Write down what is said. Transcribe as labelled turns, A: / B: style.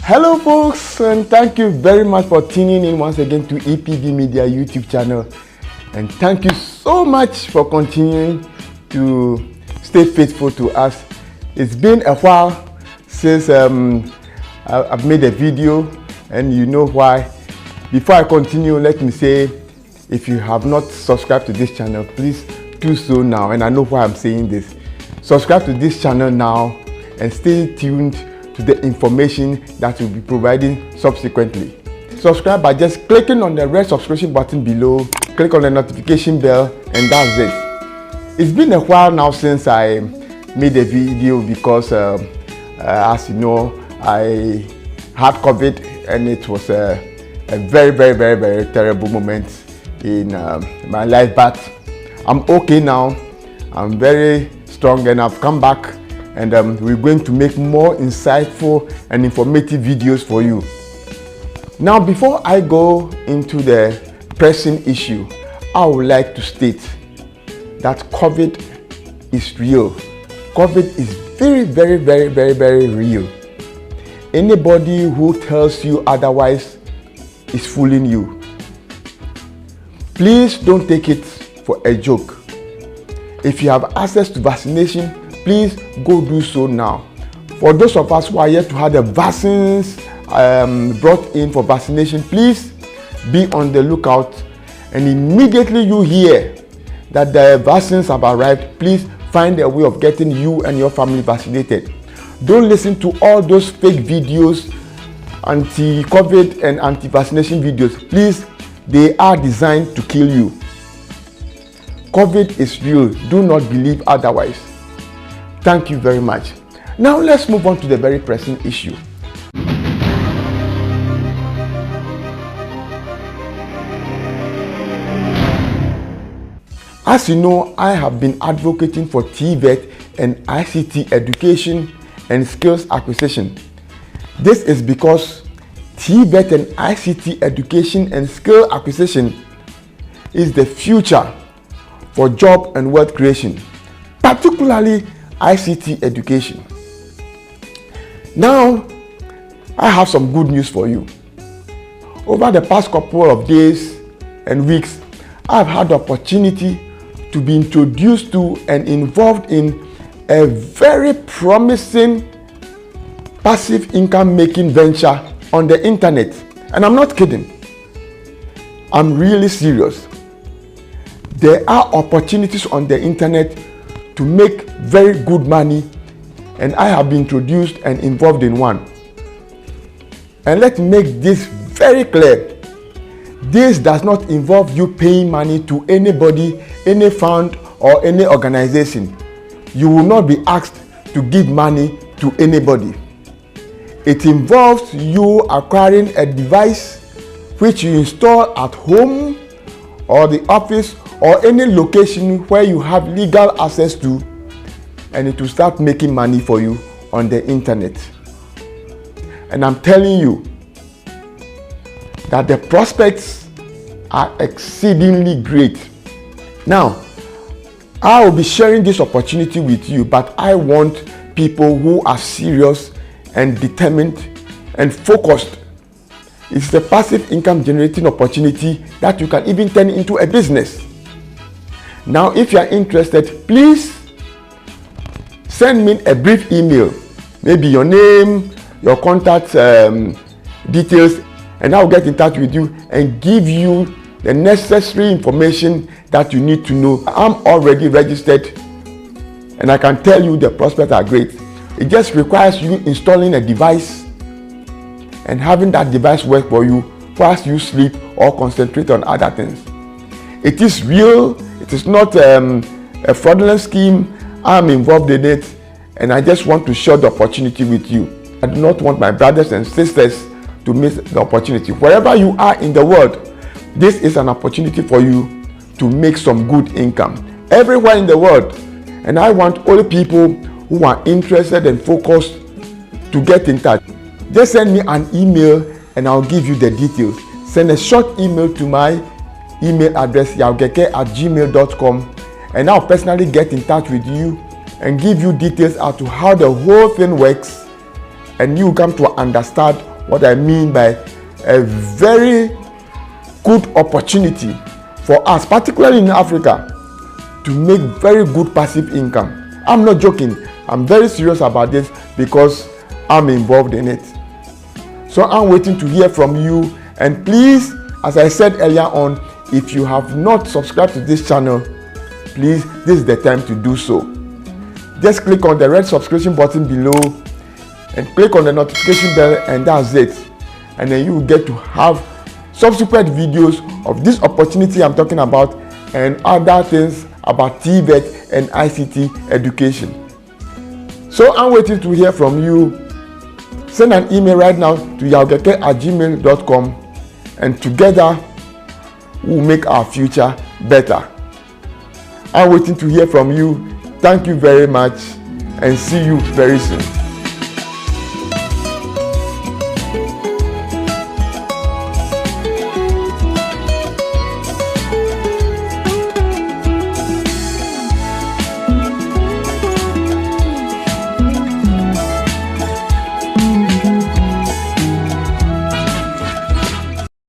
A: Hello folks, and thank you very much for tuning in once again to EPV Media YouTube channel, and thank you so much for continuing to stay faithful to us. It's been a while since I've made a video, and you know why. Before I continue, let me say, if you have not subscribed to this channel, please do so now. And I know why I'm saying this. Subscribe to this channel now and stay tuned to the information that we'll be providing subsequently. Subscribe by just clicking on the red subscription button below, click on the notification bell, and that's it. It's been a while now since I made a video because as you know, I had COVID, and it was a very terrible moment in my life, but I'm okay now. I'm very strong, and I've come back, and we're going to make more insightful and informative videos for you. Now, before I go into the pressing issue, I would like to state that COVID is real. COVID is very real. Anybody who tells you otherwise is fooling you. Please don't take it for a joke. If you have access to vaccination, please go do so now. For those of us who are yet to have the vaccines brought in for vaccination, please be on the lookout, and immediately you hear that the vaccines have arrived, please find a way of getting you and your family vaccinated. Don't listen to all those fake videos, anti-COVID and anti-vaccination videos. Please, they are designed to kill you. COVID is real. Do not believe otherwise. Thank you very much. Now let's move on to the very pressing issue. As you know, I have been advocating for TVET and ICT education and skills acquisition. This is because TVET and ICT education and skill acquisition is the future for job and wealth creation, particularly ICT education. Now, I have some good news for you. Over the past couple of days and weeks, I've had the opportunity to be introduced to and involved in a very promising passive income making venture on the internet. And I'm not kidding. I'm really serious. There are opportunities on the internet to make very good money, and I have been introduced and involved in one. And let's make this very clear. This does not involve you paying money to anybody, any fund, or any organization. You will not be asked to give money to anybody. It involves you acquiring a device which you install at home or the office or any location where you have legal access to, and it will start making money for you on the internet. And I'm telling you that the prospects are exceedingly great. Now, I will be sharing this opportunity with you, but I want people who are serious and determined and focused. It's a passive income generating opportunity that you can even turn into a business. Now, if you are interested, please send me a brief email, maybe your name, your contact details, and I'll get in touch with you and give you the necessary information that you need to know. I'm already registered, and I can tell you the prospects are great. It just requires you installing a device and having that device work for you whilst you sleep or concentrate on other things. It is real. It is not a fraudulent scheme. I'm involved in it, and I just want to share the opportunity with you. I do not want my brothers and sisters to miss the opportunity. Wherever you are in the world, this is an opportunity for you to make some good income. Everywhere in the world. And I want all the people who are interested and focused to get in touch. Just send me an email and I'll give you the details. Send a short email to my email address yaogeke@gmail.com, and I'll personally get in touch with you and give you details as to how the whole thing works, and you come to understand what I mean by a very good opportunity for us, particularly in Africa, to make very good passive income. I'm not joking. I'm very serious about this because I'm involved in it. So I'm waiting to hear from you. And please, as I said earlier on, if you have not subscribed to this channel, please, this is the time to do so. Just click on the red subscription button below and click on the notification bell, and that's it. And then you will get to have subsequent videos of this opportunity I'm talking about and other things about TVET and ICT education. So I'm waiting to hear from you. Send an email right now to yaogeke@gmail.com, and together we'll make our future better. I'm waiting to hear from you. Thank you very much, and see you very soon.